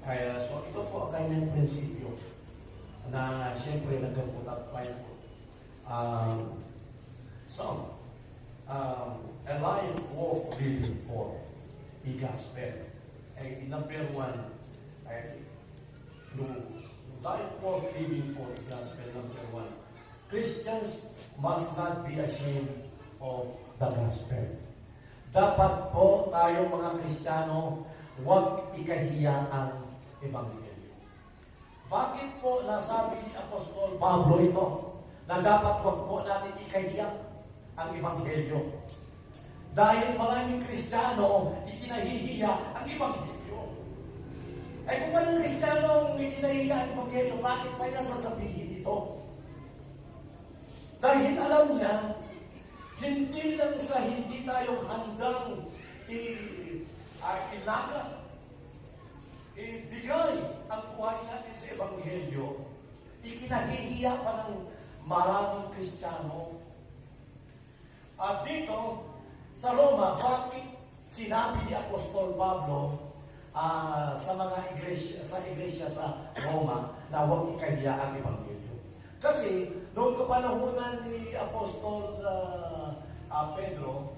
Kaya so ito po ang kanyang prinsipyo na siyempre nagkapulat tayo. A life worth living for the gospel. Number one, life worth living for the gospel, number one. Christians must not be ashamed of the gospel. Dapat po tayo mga Kristiyano, huwag ikahiya ang Ebanghelyo. Bakit po nasabi ni Apostol Pablo ito na dapat huwag po natin ikahiya ang Ebanghelyo? Dahil maraming Kristiyano ikinahihiya ang Ebanghelyo. Ay kung walang Kristiyano ikinahihiya ang Ebanghelyo, bakit pa niya sasabihin ito? Dahil alam niya, hindi lang sa hindi tayo handang ilaga, ibigay ang buhay natin sa Ebanghelyo, ikinahihiya pa ng maraming Kristiyano. At dito, sa Roma, bakit sinabi ni Apostol Pablo sa mga iglesia, sa Roma, na huwag ikahiya ang Ebanghelyo? Kasi, noong kapanahunan ni Apostol Pedro,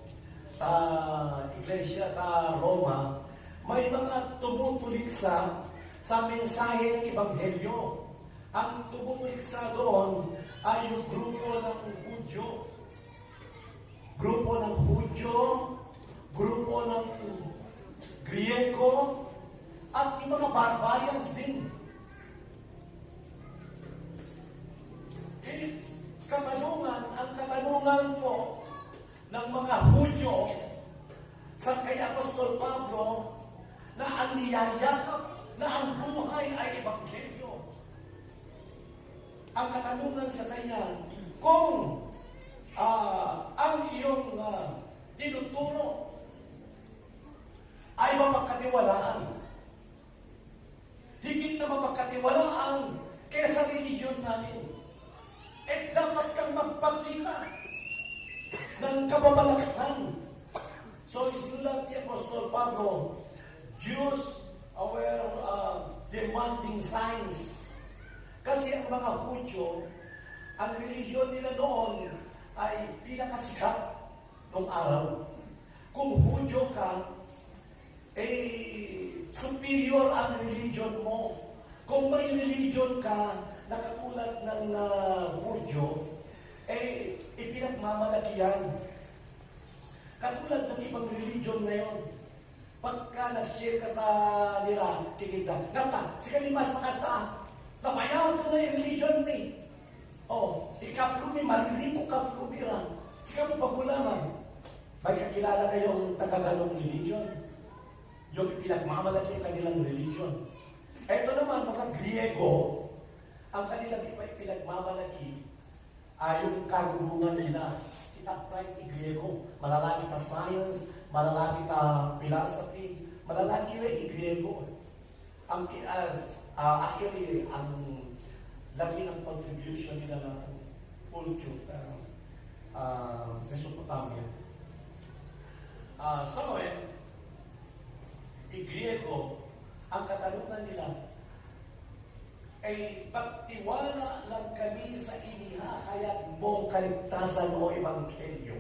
iglesia ta Roma, may mga tumutuliksa sa mensahe ng Ebanghelyo. Ang tumutuliksa doon ay yung grupo ng Hudyo, grupo ng Griego, at yung mga barbarians din. Ang katanungan po ng mga Hudyo sa kay Apostol Pablo na ang niyayakap na ang buhay ay Ebanghelyo. Ang katanungan sa kanya, kung ang iyong tinuturo ay mapagkatiwalaan. Higit na mapagkatiwalaan kesa religion namin. At dapat kang magpakita ng kababalaghan. So, isulat ni Apostol Pablo, Jews were demanding signs. Kasi ang mga Hudyo, ang religion nila noon ay pinakasikat nung araw. Kung Hudyo ka, superior ang religion mo. Kung may religion ka na katulad ng Hudyo, ipinagmamalaki yan. Katulad ng ibang religion ngayon, pagka nag-share ka sa nila, kikita, gata, sige ni mas makasta, napayaw ko na yung religion ni. Ikaplumi, maliligo kaplumi lang. Sige mo pagulaman. May kakilala kayong taga-ganong religion. Yung pinagmamalaki ang kanilang religion. Ito naman, mga Griego, ang kanilang pinagmamalaki ay yung karunungan nila. Kita-pride ni Griego. Malalaki ka science, malalaki ka philosophy, malalaki na ni Griego. Actually, ang laki ng contribution nila ng culture, Mesopotamia. Somewhere, Griego, ang katanungan nila ay pagtiwala lang kami sa inihahayag mong kaligtasan o ebanghelyo.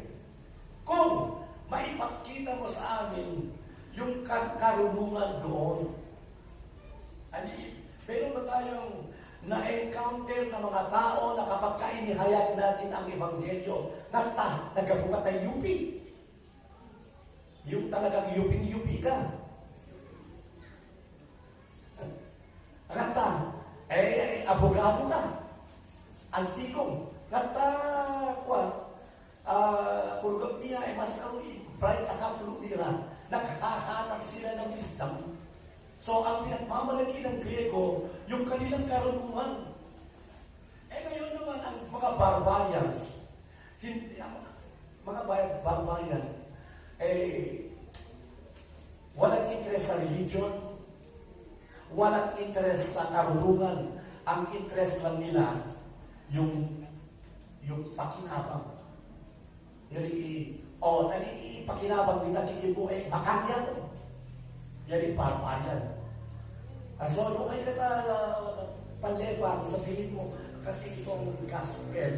Kung maipakita mo sa amin yung karunungan doon. Pero ba tayong na-encounter ng mga tao na kapag inihayag natin ang ebanghelyo, nagkafukat ay yupi. Yung talagang yuping-yupi ka. Abogado ka. Antikong. Kurgot niya ay mas karuni. Bright akapulumira. Nakakahanap sila ng wisdom. So, ang pinagmamalaki ng Griego, yung kanilang karunungan. Ngayon naman, ang mga barbarians, mga barbarian, walang interest sa religion, walang interest sa karunungan. Ang interest lang nila, yung pakinabang. Pakinabang nila, kikipo, makanya to. Yan yung barbarian. So, nung may panleva, sabihin mo, kasi itong gospel,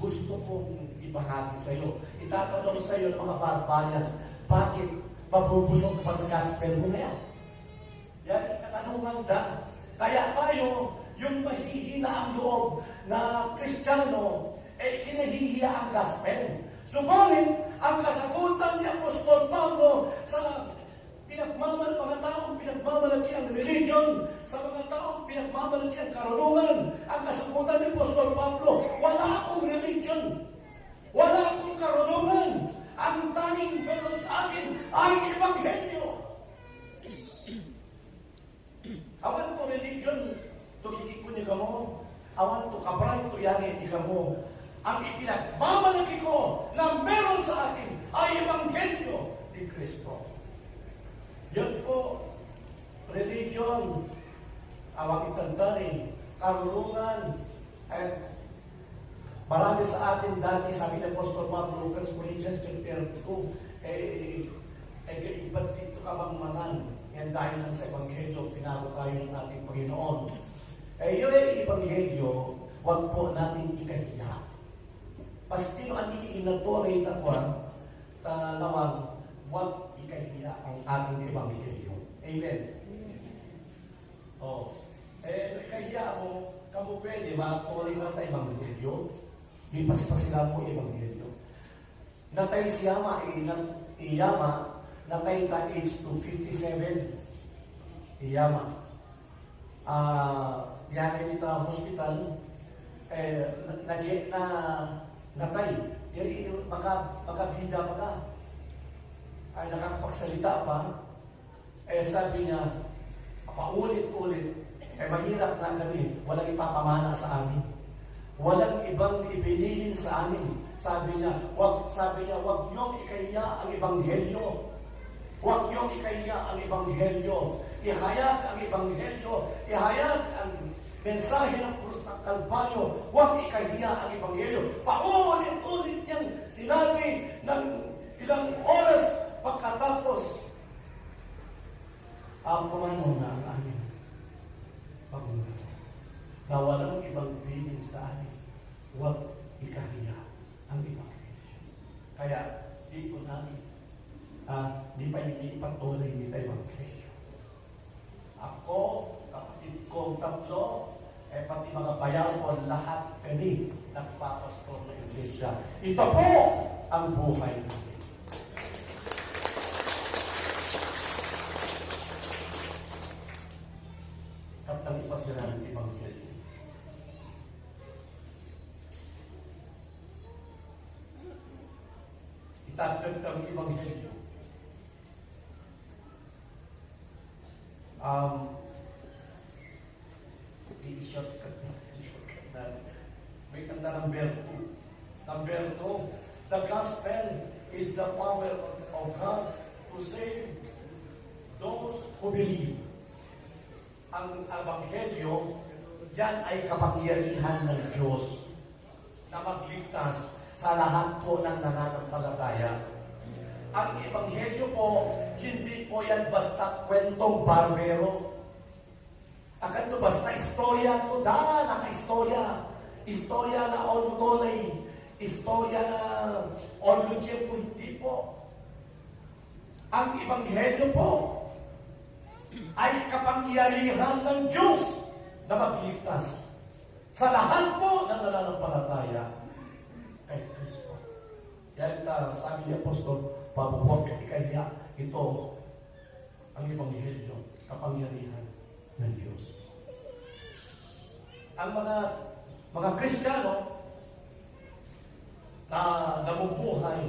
gusto kong ibahagi sa'yo. Itatanong sa'yo ng mga barbarians, bakit mabubusog pa sa gospel mo na yan? Yan yung katanungan da. Kaya tayo, yung mahihina ang loob na Kristiyano, kinahihiya ang gospel. Subalit, ang kasagutan ni Apostol Pablo sa mga taong pinagmamalaki ang religion, sa mga taong pinagmamalaki ang karunungan, ang kasagutan ni Apostol Pablo, wala akong religion, wala akong karunungan. Ang tanging meron sa akin ay ebanghelyo. Awan to religion, to kikikunin ka mo. Awan to kabray, to yari, di ka mo. Ang ipinagmamalaki ko na meron sa akin ay ebanghelyo ni Kristo. Yun po, religion, awang itantanin, karunungan, at marami sa atin dati, sabi ng Apostol Pablo, 1 Corinthians 2, iba't dito kamangmanan. Yan dahil lang sa ebanghelyo, pinaro tayo ng ating Panginoon. Yun ay ebanghelyo, huwag po natin ikahiya. Paskino ang iinatory na kuwan, sa lawag, huwag ikahiya ang ating ebanghelyo. Amen. Ikahiya mo, kamo pwede, makatory na tayo ebanghelyo. Di pasipasila mo ebanghelyo. Natay siyama, iyama, natay ka age to 57. Iyama. Yan ay ito hospital, natay. Yan makabida pa ka. Ay nakakapagsalita pa. Sabi niya, paulit-ulit, mahirap na kami, walang ipapamana sa amin. walang ibang ibinilin sa amin. Sabi niya, wag niyong ikahiya ang ebanghelyo. Huwag niyong ikahiya ang ebanghelyo. Ihayag ang ebanghelyo. Ihayag ang mensahe ng krus ng Kalbaryo. Huwag ikahiya ang ebanghelyo. Paulit-ulit niyang sinabi ng ilang oras pagkatapos. Ang pumanaw na ang amin. Pagmamato. Na walang ibang bilin sa amin. Huwag ikahiya ang ebanghelyo. Kaya, di po namin di pa ipatuloy nila ebanghelyo. Ako, kapatid kong tatlo, pati mga bayan ko, lahat kami nagpapastor ng iglesia. Ito po ang buhay namin. Kapag ipasira ng ebanghelyo. Itatag ang ebanghelyo. I-shortcut na. May tanda number 2. Number 2, the gospel is the power of God to save those who believe. Ang ebanghelyo, yan ay kapangyarihan ng Diyos na magligtas sa lahat po ng nananampalataya. Ang ebanghelyo po, hindi po yan basta kwentong barbero. Akan to basta istorya to naka-istorya. Istorya na onutolay. Istorya na onlugye po, hindi po. Ang ebanghelyo po ay kapangyarihan ng Diyos na magligtas sa lahat po ng nananampalataya kay Kristo. Yan sabi ni Apostol, pabubuwag kaya ito ang ebanghelyo, kapangyarihan ng Diyos. Ang mga Kristiyano na namumuhay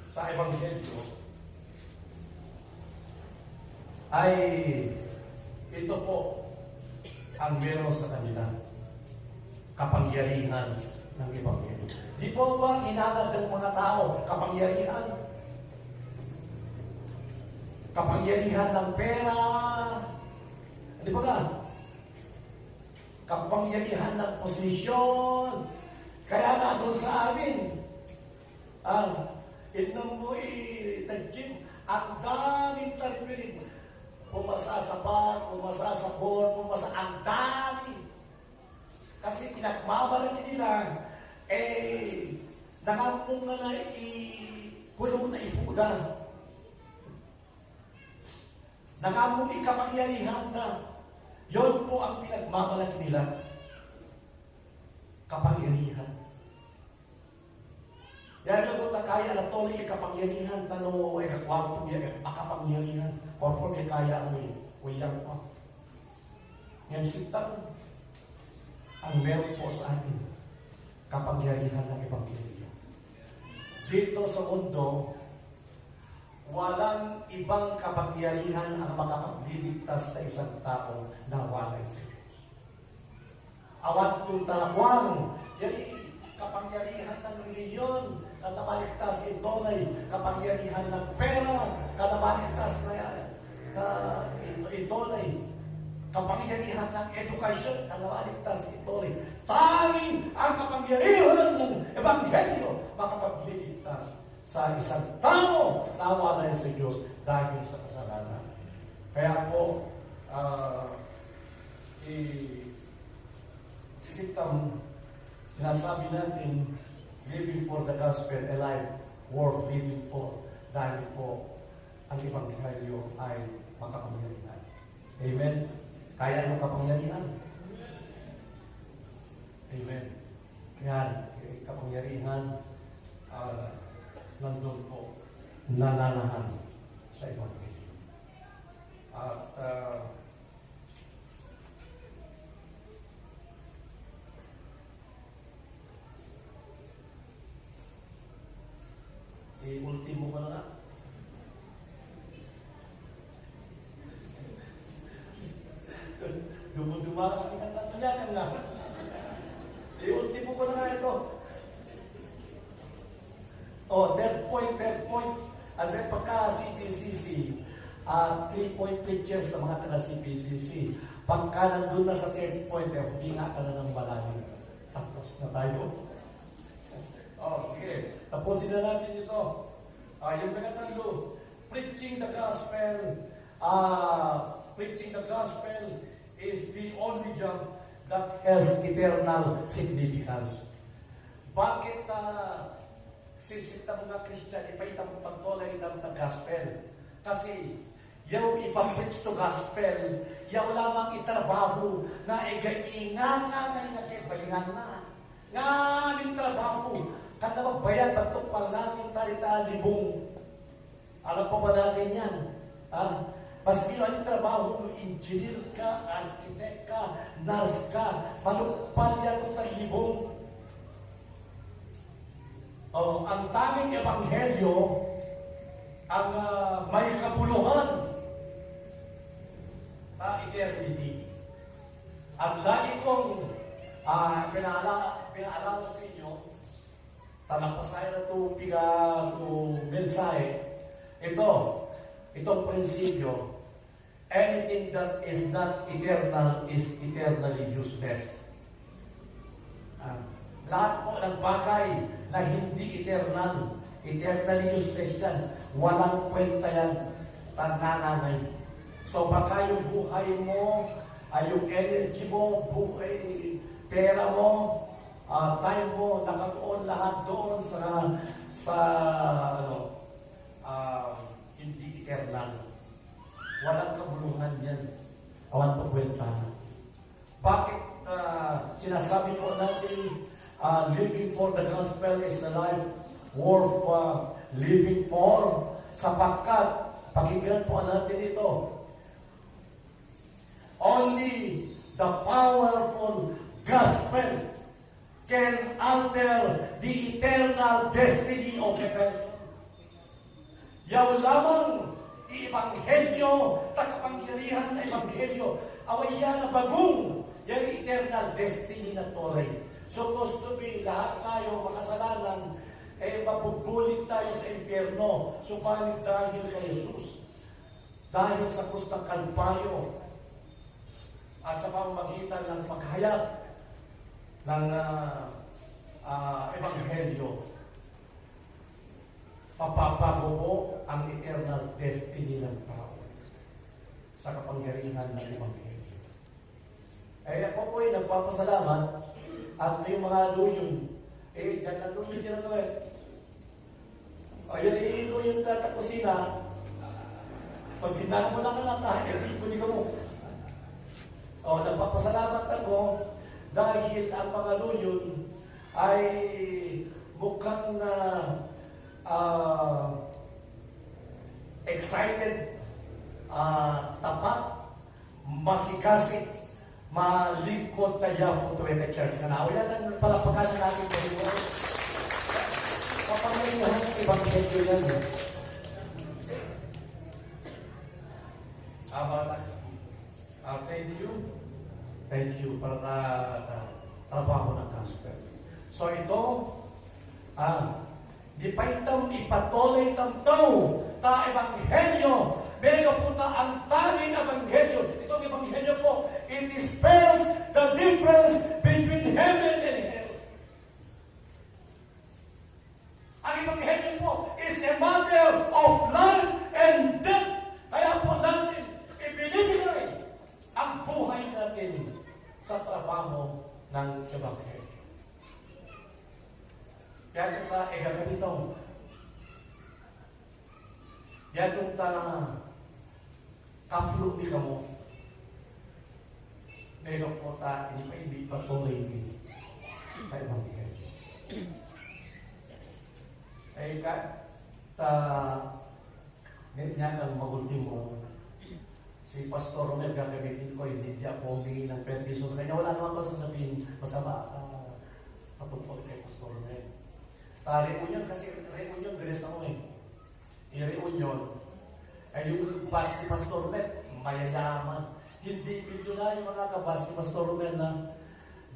sa ebanghelyo ay ito po ang meron sa kanila, kapangyarihan ng ebanghelyo. Di po ba inanad ng mga tao kapangyarihan? Kapangyarihan ng pera. Di ba nga? Kapangyarihan ng posisyon. Kaya nga doon sa amin, inom mo itajim, ang daming tarpirin. Pumasa sa bar, pumasa sa board, pumasa ang dami. Kasi pinagmamalaki nila, nakapong na kulong na ifuda. Nakapong ikapangyarihan na. Yon po ang pinagmamalaki nila. Kapangyarihan. Yan lang ta kaya na to ni kapangyarihan tano ay kakwarto niya makapangyarihan or for kaya ang uyang pa. Yan sitang ang meron po sa atin kapangyarihan ng ebanghelyo. Dito sa mundo, walang ibang kapangyarihan ang makapagliligtas sa isang tao na walay sa Diyos. Awat yung talakwang, yan kapangyarihan ng reliyon, kanabaligtas ito ay kapangyarihan ng pera, kanabaligtas na ito ay kapangyarihan ng edukasyon, kanabaligtas ito ay tanging ang kapangyarihan ng ebanghelyo makapagliligtas sa isang tao na walay sa Diyos dahil sa kasalanan. Kaya po, sinasabi natin, living for the gospel, a life worth living for, dahil po ang ebanghelyo ay makapangyarihan. Amen? Kaya ang kapangyarihan? Amen. Yan, kapangyarihan, nandun po, nananahan sa ebanghelyo. At ultimo ko na nga. Dumuduma ka kita tatulyakan na. CPCC, 3-point pictures sa mga taga CPCC. Pagka nandun na sa third point, huminga ka na ng malalim. Tapos na tayo. Sige. Tapusin na natin ito. Yung pinatatlo, preaching the gospel. Preaching the gospel is the only job that has eternal significance. Bakit sisita mga Christian, ipahita mo pagtulay ng gospel? Kasi yung ipang-preach to gospel, yung lamang itrabaho na igaingan na nakibalingan na. Nga aming trabaho, kada magbayad, batok pa natin tarita libong. Alam pa ba natin yan? Maski yung trabaho mo, engineer ka, architect ka, nurse ka, malupal yan kung tayo libong. Ang taming ebanghelyo, ang may kabuluhan, eternity. Ang lagi kong pinaalala sa inyo, talakpasayan na itong mensahe, itong prinsipyo, anything that is not eternal is eternally useless. Lahat po ng bagay na hindi eternal, eternally useless yan. Walang kwenta yan. Tanananay. So baka yung buhay mo, yung energy mo, pera mo, time mo, nakatuon lahat doon sa hindi eternal. Walang kabuluhan yan. Awan pa kwenta. Bakit sinasabi po natin living for the gospel is a life worth living for? Sapagkat, pakinggan po natin ito, only the powerful gospel can alter the eternal destiny of a person. Yaw lamang i-ebanghelyo, takapangyarihan na ebanghelyo, away yan na bagong yung eternal destiny na toray. Supposed to be, lahat tayo makasalanan, mapugulit tayo sa impyerno, subalit dahil kay Jesus, dahil sa krus ng Kalbaryo, sa pamamagitan ng paghayag ng ebanghelyo, mapapago po ang eternal destiny ng tao sa kapangyarihan ng ebanghelyo. Ako po ay nagpapasalamat at yung mga luyon, dyan na luyon din ang gawin. Yan luyon na kusina, pag ginagawa mo lang lang na, hindi ko mo. Nagpapasalamat ako dahil ang mga luyon ay mukhang excited, tapat, masigasig, malingkod na Yafu Tuwete Church ka na. O yan ang palapakan natin sa iyo. Kapangyayahan ng ebanghelyo yan. Thank you. Thank you para trabaho ng gospel. So ito, di pa itong ipatuloy ng tao ta ebanghelyo. Mega po na ang tanging ebanghelyo. Itong ebanghelyo po, it spells the difference between heaven and hell. Ang ebanghelyo po is a matter of life and death. Kaya po natin ibinibigay ang buhay natin sa trabaho ng ebanghelyo. Kaya ito ka, gagamiton. Yan yung kaflug ni kamo. Meron po hindi pa ibig patuloy sa ebanghelyo. Niya ang mag-ultimo, si Pastor Romel gagamitin ko, hindi ako humingi ng permiso sa kanya. Wala naman ko sasabihin, masama patungkol kay Pastor Romel. Reunion kasi, reunion, galis ako reunion, ay yung bas ni Pastor Romel, mayayaman. Hindi bilyonaryo mga kabas ni Pastor Romel na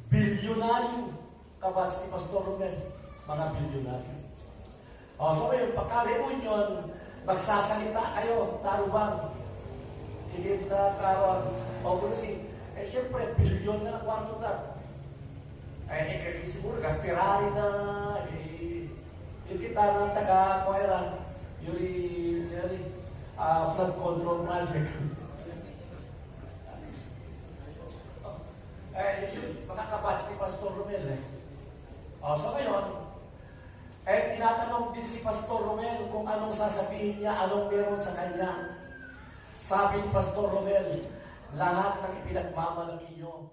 bilyonaryo kabas ni Pastor Romel, mga bilyonaryo. So yun, pagka-reunion, magsasalita kayo, tarubang. Higit na karon, Augustin. Eh, siyempre, bilyon na kwarto na. Ay, kaya siguro ka, Ferrari na, yung kita ng taga-Koira, yung flood control project. Yun, makakabats ni Pastor Romel eh. So ngayon, tinatanong din si Pastor Romel kung anong sasabihin niya, anong meron sa kanya. Sabi ni Pastor Romel, lahat ng ipinagmamalaki niyo